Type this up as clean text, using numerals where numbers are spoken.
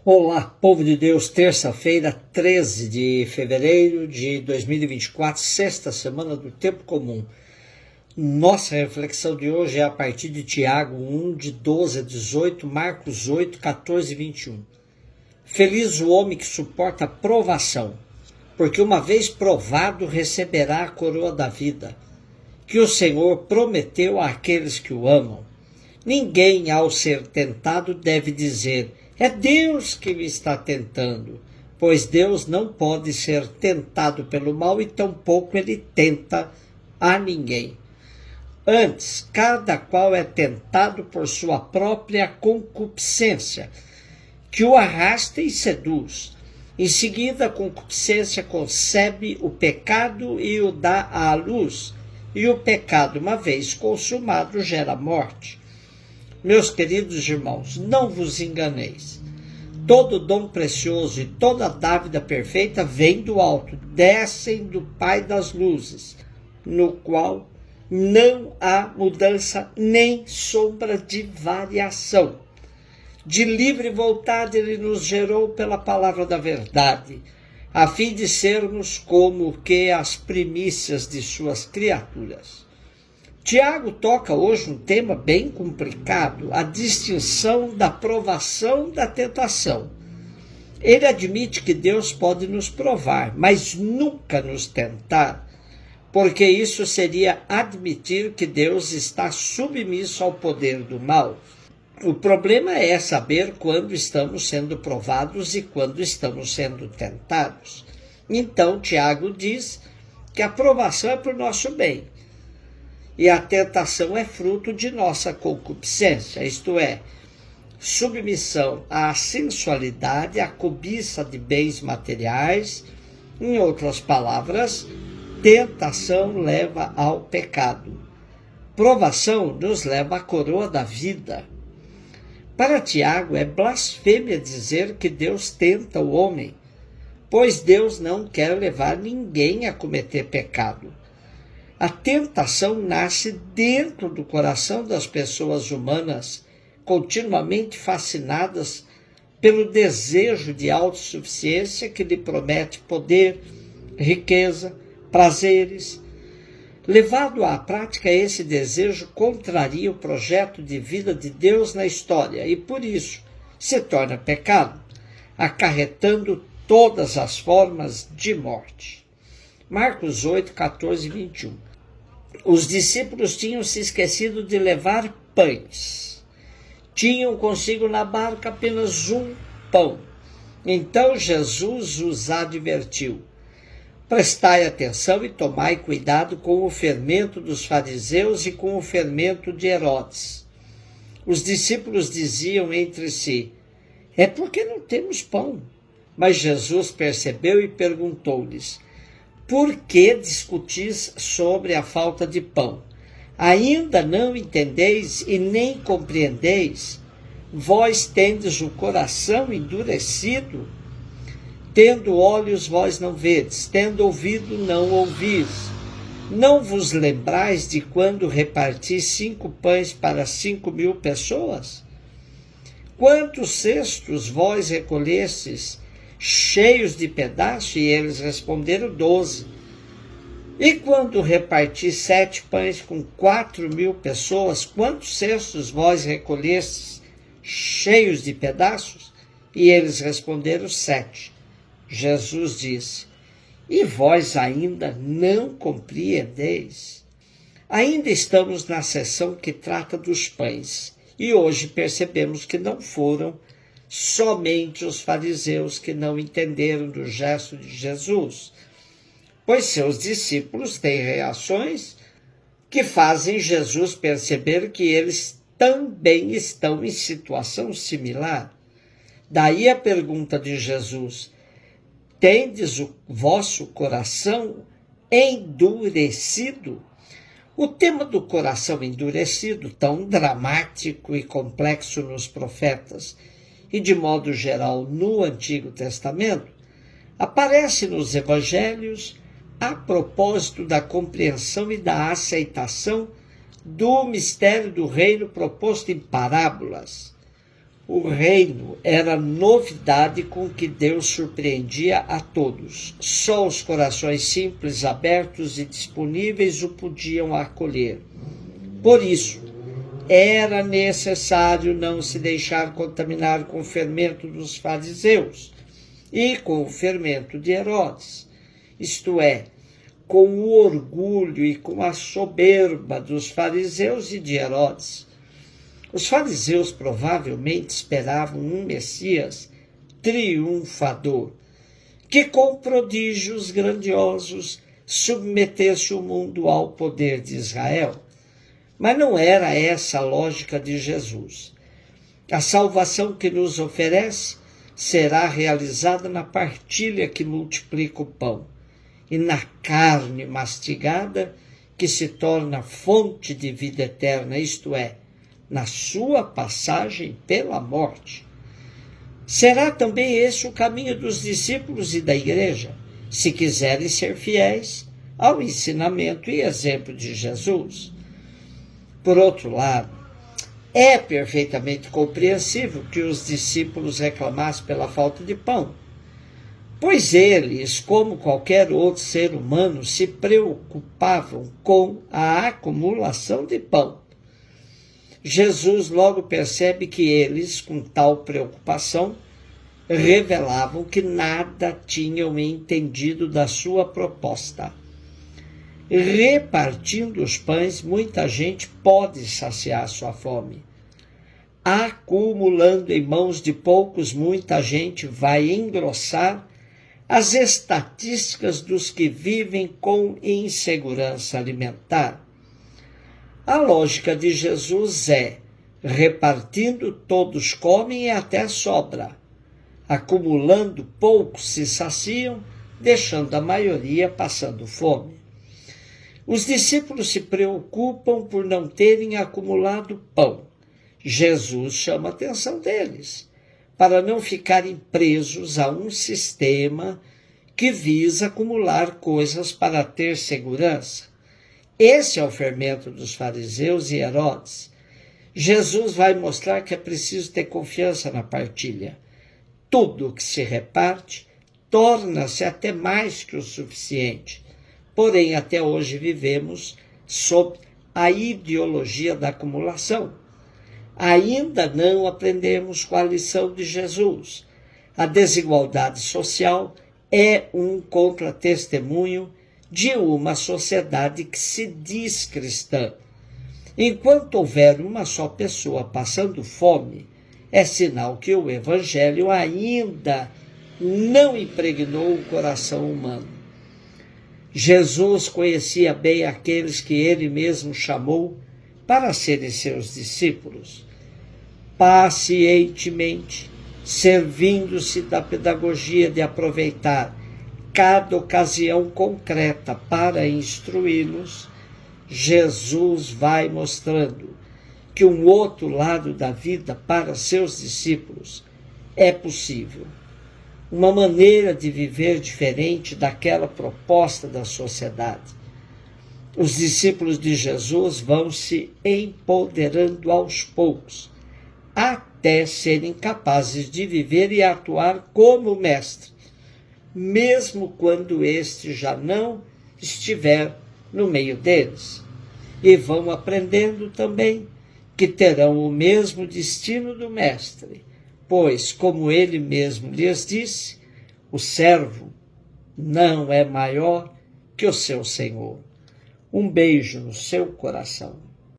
Olá, povo de Deus, terça-feira, 13 de fevereiro de 2024, sexta semana do Tempo Comum. Nossa reflexão de hoje é a partir de Tiago 1, de 12 a 18, Marcos 8, 14 e 21. Feliz o homem que suporta a provação, porque uma vez provado receberá a coroa da vida, que o Senhor prometeu àqueles que o amam. Ninguém, ao ser tentado, deve dizer: é Deus que me está tentando, pois Deus não pode ser tentado pelo mal e tampouco ele tenta a ninguém. Antes, cada qual é tentado por sua própria concupiscência, que o arrasta e seduz. Em seguida, a concupiscência concebe o pecado e o dá à luz, e o pecado, uma vez consumado, gera morte. Meus queridos irmãos, não vos enganeis. Todo dom precioso e toda dávida perfeita vem do alto, descem do Pai das luzes, no qual não há mudança nem sombra de variação. De livre vontade ele nos gerou pela palavra da verdade, a fim de sermos como que as primícias de suas criaturas. Tiago toca hoje um tema bem complicado, a distinção da provação da tentação. Ele admite que Deus pode nos provar, mas nunca nos tentar, porque isso seria admitir que Deus está submisso ao poder do mal. O problema é saber quando estamos sendo provados e quando estamos sendo tentados. Então, Tiago diz que a provação é para o nosso bem. E a tentação é fruto de nossa concupiscência, isto é, submissão à sensualidade, à cobiça de bens materiais. Em outras palavras, tentação leva ao pecado. Provação nos leva à coroa da vida. Para Tiago, é blasfêmia dizer que Deus tenta o homem, pois Deus não quer levar ninguém a cometer pecado. A tentação nasce dentro do coração das pessoas humanas, continuamente fascinadas pelo desejo de autossuficiência que lhe promete poder, riqueza, prazeres. Levado à prática, esse desejo contraria o projeto de vida de Deus na história e, por isso, se torna pecado, acarretando todas as formas de morte. Marcos 8, 14 e 21. Os discípulos tinham se esquecido de levar pães. Tinham consigo na barca apenas um pão. Então Jesus os advertiu: prestai atenção e tomai cuidado com o fermento dos fariseus e com o fermento de Herodes. Os discípulos diziam entre si: é porque não temos pão. Mas Jesus percebeu e perguntou-lhes: por que discutis sobre a falta de pão? Ainda não entendeis e nem compreendeis? Vós tendes o coração endurecido? Tendo olhos, vós não vedes, tendo ouvido, não ouvis. Não vos lembrais de quando reparti 5 pães para 5.000 pessoas? Quantos cestos vós recolhestes cheios de pedaços? E eles responderam: 12. E quando reparti 7 pães com 4.000 pessoas, quantos cestos vós recolhestes cheios de pedaços? E eles responderam: 7. Jesus disse: e vós ainda não compreendeis? Ainda estamos na seção que trata dos pães, e hoje percebemos que não foram somente os fariseus que não entenderam do gesto de Jesus, pois seus discípulos têm reações que fazem Jesus perceber que eles também estão em situação similar. Daí a pergunta de Jesus: tendes o vosso coração endurecido? O tema do coração endurecido, tão dramático e complexo nos profetas, e de modo geral no Antigo Testamento, aparece nos Evangelhos a propósito da compreensão e da aceitação do mistério do reino proposto em parábolas. O reino era novidade com que Deus surpreendia a todos. Só os corações simples, abertos e disponíveis o podiam acolher. Por isso, era necessário não se deixar contaminar com o fermento dos fariseus e com o fermento de Herodes, isto é, com o orgulho e com a soberba dos fariseus e de Herodes. Os fariseus provavelmente esperavam um Messias triunfador, que com prodígios grandiosos submetesse o mundo ao poder de Israel. Mas não era essa a lógica de Jesus. A salvação que nos oferece será realizada na partilha que multiplica o pão e na carne mastigada que se torna fonte de vida eterna, isto é, na sua passagem pela morte. Será também esse o caminho dos discípulos e da igreja, se quiserem ser fiéis ao ensinamento e exemplo de Jesus. Por outro lado, é perfeitamente compreensível que os discípulos reclamassem pela falta de pão, pois eles, como qualquer outro ser humano, se preocupavam com a acumulação de pão. Jesus logo percebe que eles, com tal preocupação, revelavam que nada tinham entendido da sua proposta. Repartindo os pães, muita gente pode saciar sua fome. Acumulando em mãos de poucos, muita gente vai engrossar as estatísticas dos que vivem com insegurança alimentar. A lógica de Jesus é: repartindo, todos comem e até sobra. Acumulando, poucos se saciam, deixando a maioria passando fome. Os discípulos se preocupam por não terem acumulado pão. Jesus chama a atenção deles, para não ficarem presos a um sistema que visa acumular coisas para ter segurança. Esse é o fermento dos fariseus e Herodes. Jesus vai mostrar que é preciso ter confiança na partilha. Tudo que se reparte torna-se até mais que o suficiente. Porém, até hoje vivemos sob a ideologia da acumulação. Ainda não aprendemos com a lição de Jesus. A desigualdade social é um contra-testemunho de uma sociedade que se diz cristã. Enquanto houver uma só pessoa passando fome, é sinal que o Evangelho ainda não impregnou o coração humano. Jesus conhecia bem aqueles que ele mesmo chamou para serem seus discípulos. Pacientemente, servindo-se da pedagogia de aproveitar cada ocasião concreta para instruí-los, Jesus vai mostrando que um outro lado da vida para seus discípulos é possível. Uma maneira de viver diferente daquela proposta da sociedade. Os discípulos de Jesus vão se empoderando aos poucos, até serem capazes de viver e atuar como mestre, mesmo quando este já não estiver no meio deles. E vão aprendendo também que terão o mesmo destino do mestre, pois, como ele mesmo lhes disse, o servo não é maior que o seu senhor. Um beijo no seu coração.